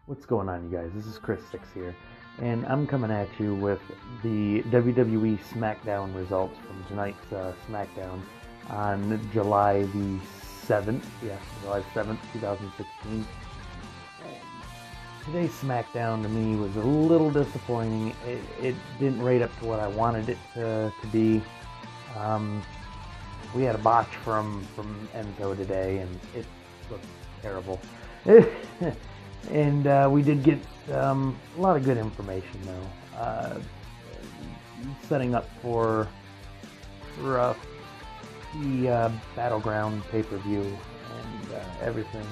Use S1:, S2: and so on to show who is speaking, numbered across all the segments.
S1: What's going on, you guys? This is Chris Six here, and I'm coming at you with the WWE Smackdown results from tonight's Smackdown on July the 7th. Yeah, July 7th, 2016. Today's Smackdown to me was a little disappointing. It didn't rate up to what I wanted it to be. We had a botch from Enzo today, and it looked terrible. And we did get a lot of good information, though. Setting up for the Battleground pay-per-view and everything.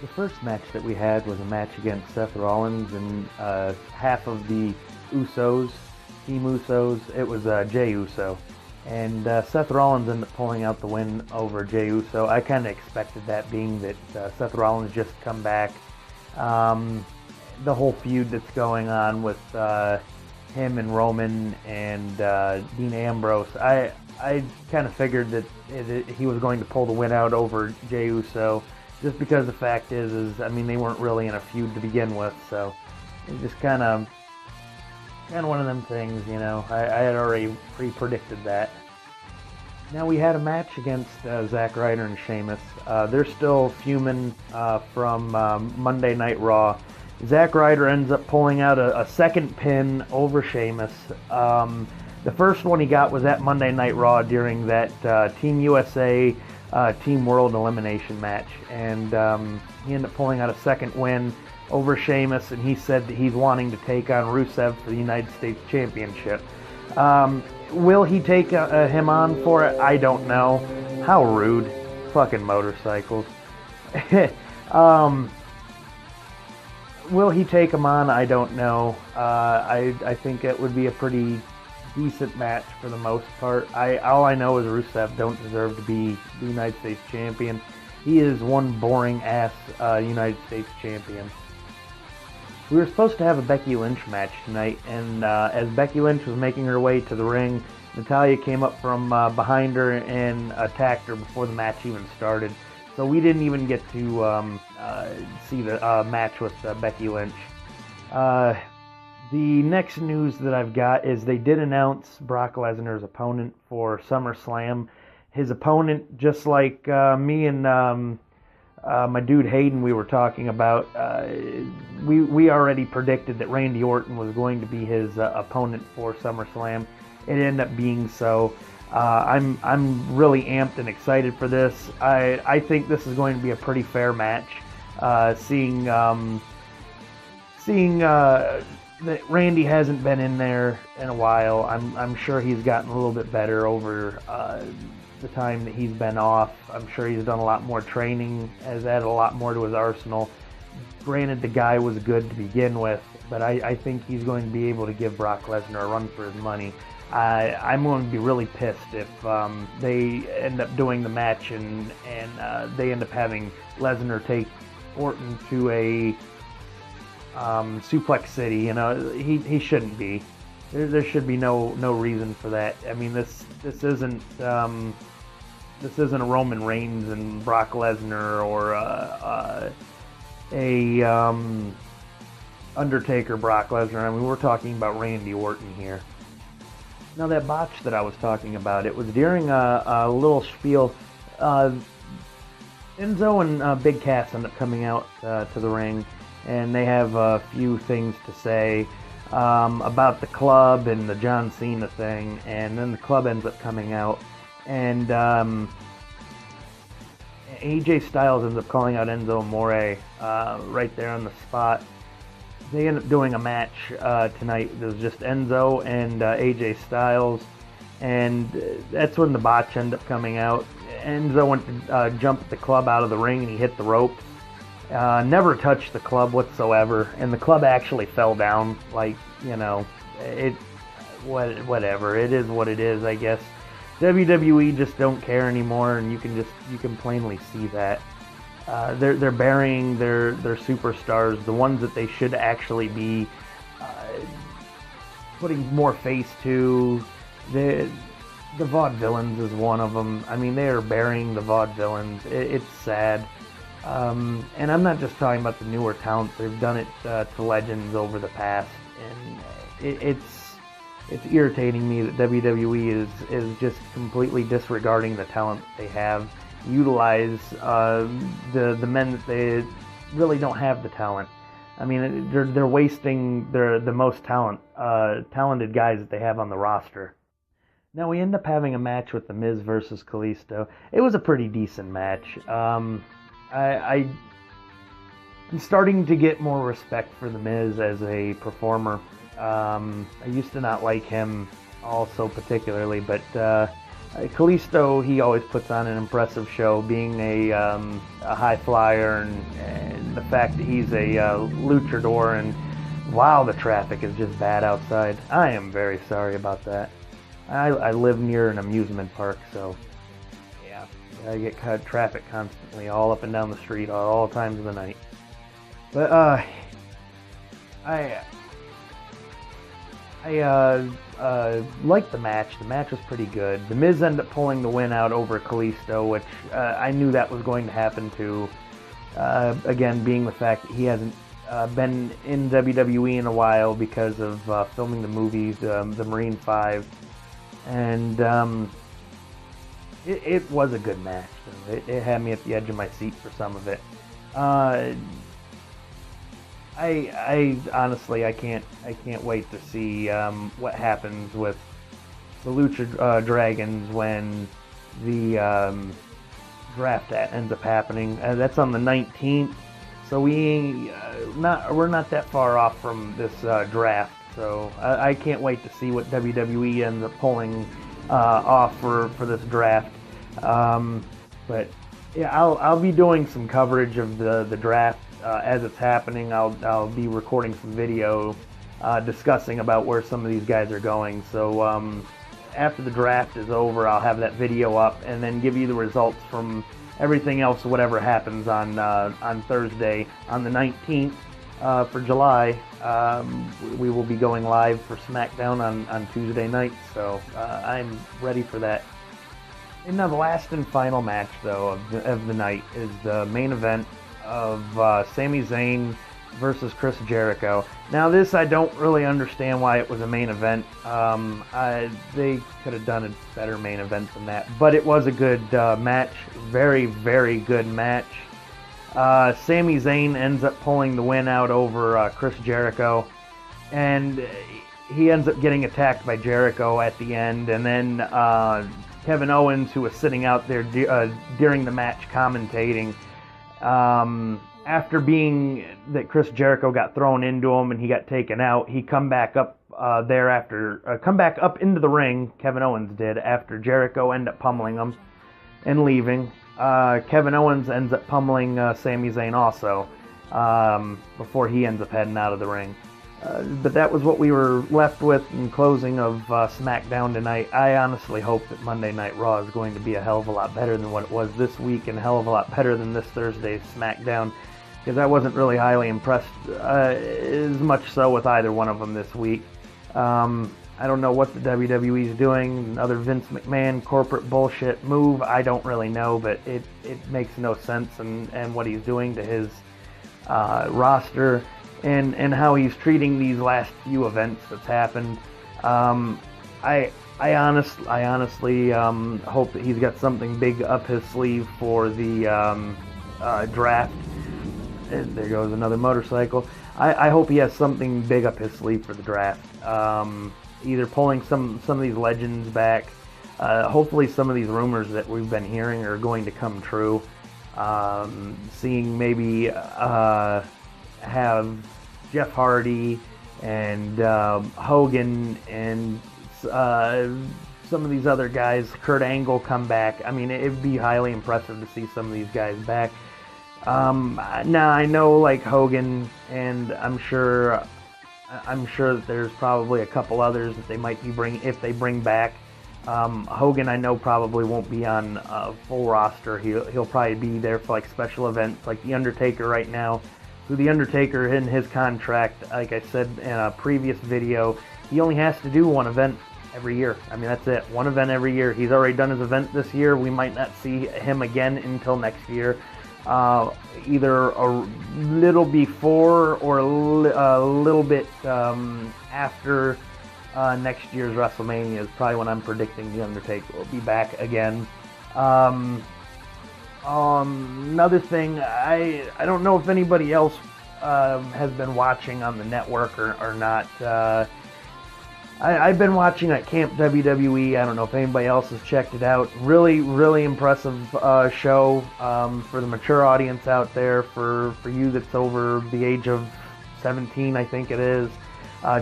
S1: The first match that we had was a match against Seth Rollins and half of the Usos, Team Usos. It was Jey Uso. And Seth Rollins ended up pulling out the win over Jey Uso. I kind of expected that, being that Seth Rollins just come back. The whole feud that's going on with him and Roman and Dean Ambrose, I kind of figured that he was going to pull the win out over Jey Uso, just because the fact is I mean, they weren't really in a feud to begin with, so it just kind of one of them things, you know. I had already pre-predicted that. Now we had a match against Zack, Ryder, and Sheamus. They're still fuming from Monday Night Raw. Zack Ryder ends up pulling out a second pin over Sheamus. The first one he got was at Monday Night Raw during that Team USA Team World Elimination match. And he ended up pulling out a second win over Sheamus, and he said that he's wanting to take on Rusev for the United States Championship. Will he take him on for it? I don't know. How rude. Fucking motorcycles. Will he take him on? I don't know. I think it would be a pretty decent match for the most part. All I know is Rusev don't deserve to be the United States Champion. He is one boring-ass United States Champion. We were supposed to have a Becky Lynch match tonight, and as Becky Lynch was making her way to the ring, Natalya came up from behind her and attacked her before the match even started. So we didn't even get to see the match with Becky Lynch. The next news that I've got is they did announce Brock Lesnar's opponent for SummerSlam. His opponent, just like me and my dude Hayden we were talking about, we already predicted that Randy Orton was going to be his opponent for SummerSlam. It ended up being so. I'm really amped and excited for this. I think this is going to be a pretty fair match. Seeing that Randy hasn't been in there in a while, I'm sure he's gotten a little bit better over the time that he's been off. I'm sure he's done a lot more training, has added a lot more to his arsenal. Granted, the guy was good to begin with, but I think he's going to be able to give Brock Lesnar a run for his money. I'm going to be really pissed if they end up doing the match and they end up having Lesnar take Orton to a Suplex City. You know, he shouldn't be. There should be no reason for that. I mean, this isn't a Roman Reigns and Brock Lesnar or a Undertaker Brock Lesnar. I mean, we're talking about Randy Orton here. Now, that botch that I was talking about, it was during a little spiel. Enzo and Big Cass end up coming out to the ring, and they have a few things to say about the club and the John Cena thing, and then the club ends up coming out, and AJ Styles ends up calling out Enzo Amore right there on the spot. They end up doing a match tonight. There's just Enzo and AJ Styles, and that's when the botch ended up coming out. Enzo went to jump the club out of the ring, and he hit the ropes. Never touched the club whatsoever, and the club actually fell down. Like, you know, whatever. It is what it is, I guess. WWE just don't care anymore, and you can plainly see that. They're burying their superstars, the ones that they should actually be putting more face to. The Vaudevillains is one of them. I mean, they are burying the Vaudevillains. It's sad. And I'm not just talking about the newer talent. They've done it to legends over the past, and it's irritating me that WWE is just completely disregarding the talent they have. Utilize the men that they really don't have the talent. I mean, they're wasting the most talented guys that they have on the roster. Now we end up having a match with The Miz versus Kalisto. It was a pretty decent match. I'm starting to get more respect for The Miz as a performer. I used to not like him also particularly, but Kalisto, he always puts on an impressive show, being a high flyer, and the fact that he's a luchador, and wow, the traffic is just bad outside. I am very sorry about that. I live near an amusement park, so yeah, I get traffic constantly all up and down the street at all times of the night. But I liked the match. The match was pretty good. The Miz ended up pulling the win out over Kalisto, which I knew that was going to happen too. Again, being the fact that he hasn't been in WWE in a while because of filming the movies, the Marine 5. And it was a good match. It had me at the edge of my seat for some of it. I honestly, I can't wait to see what happens with the Lucha Dragons when the draft ends up happening. That's on the 19th, so we're not that far off from this draft. So I can't wait to see what WWE ends up pulling off for this draft. But yeah, I'll be doing some coverage of the draft as it's happening. I'll be recording some video discussing about where some of these guys are going. So after the draft is over, I'll have that video up and then give you the results from everything else, whatever happens on Thursday on the 19th. For July, we will be going live for SmackDown on Tuesday night, so I'm ready for that. And now the last and final match, though, of the night is the main event of Sami Zayn versus Chris Jericho. Now this, I don't really understand why it was a main event. They could have done a better main event than that, but it was a good match. Very, very good match. Sami Zayn ends up pulling the win out over Chris Jericho, and he ends up getting attacked by Jericho at the end, and then Kevin Owens, who was sitting out there during the match commentating, after being that Chris Jericho got thrown into him and he got taken out, he come back up into the ring, Kevin Owens did, after Jericho ended up pummeling him and leaving. Kevin Owens ends up pummeling Sami Zayn also before he ends up heading out of the ring. But that was what we were left with in closing of SmackDown tonight. I honestly hope that Monday Night Raw is going to be a hell of a lot better than what it was this week, and a hell of a lot better than this Thursday's SmackDown, because I wasn't really highly impressed as much so with either one of them this week. I don't know what the WWE is doing, another Vince McMahon corporate bullshit move. I don't really know, but it makes no sense, and what he's doing to his roster and how he's treating these last few events that's happened. I honestly hope that he's got something big up his sleeve for the draft. And there goes another motorcycle. I hope he has something big up his sleeve for the draft. Either pulling some of these legends back. Hopefully some of these rumors that we've been hearing are going to come true. Seeing maybe have Jeff Hardy and Hogan and some of these other guys, Kurt Angle, come back. I mean, it'd be highly impressive to see some of these guys back. Now I know, like Hogan, and I'm sure that there's probably a couple others that they might be if they bring back. Hogan, I know, probably won't be on a full roster. He'll probably be there for like special events, like The Undertaker right now. So The Undertaker, in his contract, like I said in a previous video, he only has to do one event every year. I mean, that's it. One event every year. He's already done his event this year. We might not see him again until next year. either a little before or a little bit after next year's WrestleMania is probably when I'm predicting The Undertaker will be back again. Another thing, I don't know if anybody else has been watching on the network or not. I've been watching at Camp WWE. I don't know if anybody else has checked it out. Really, really impressive show for the mature audience out there. For you that's over the age of 17, I think it is.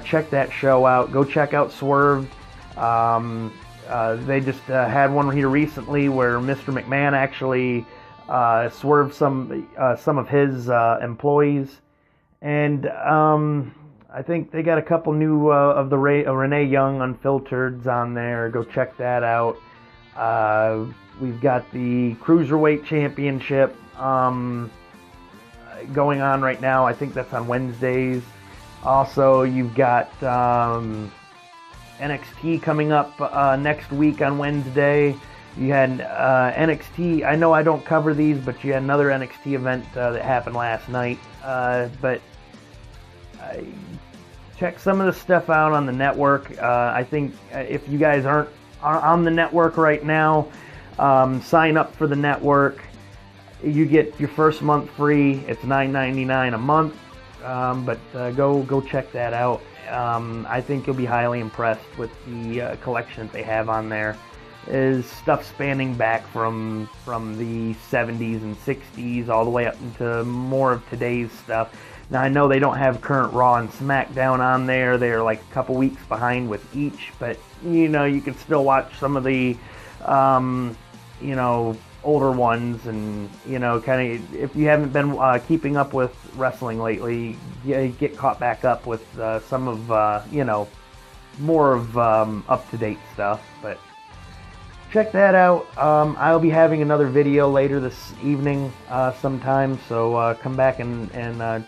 S1: Check that show out. Go check out Swerve. They just had one here recently where Mr. McMahon actually swerved some of his employees, and I think they got a couple new of the Renee Young Unfiltereds on there. Go check that out. We've got the Cruiserweight Championship going on right now. I think that's on Wednesdays. Also, you've got NXT coming up next week on Wednesday. You had NXT. I know I don't cover these, but you had another NXT event that happened last night. But check some of the stuff out on the network. I think if you guys aren't on the network right now, sign up for the network. You get your first month free. It's $9.99 a month. But go check that out. I think you'll be highly impressed with the collection that they have on there. Is stuff spanning back from the 70s and 60s all the way up into more of today's stuff. Now I know they don't have current Raw and SmackDown on there. They're like a couple weeks behind with each, but you know, you can still watch some of the older ones, and kind of, if you haven't been keeping up with wrestling lately, you get caught back up with some of more of up-to-date stuff. But check that out. I'll be having another video later this evening sometime, so come back and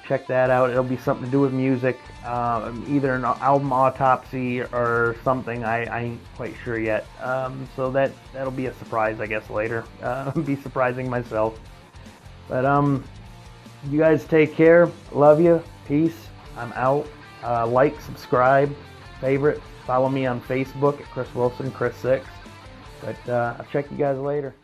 S1: check that out. It'll be something to do with music, either an album autopsy or something. I ain't quite sure yet. So that'll be a surprise, I guess, later. Be surprising myself. But you guys take care. Love you. Peace. I'm out. Like, subscribe, favorite, follow me on Facebook at Chris Wilson, Chris6. But I'll check you guys later.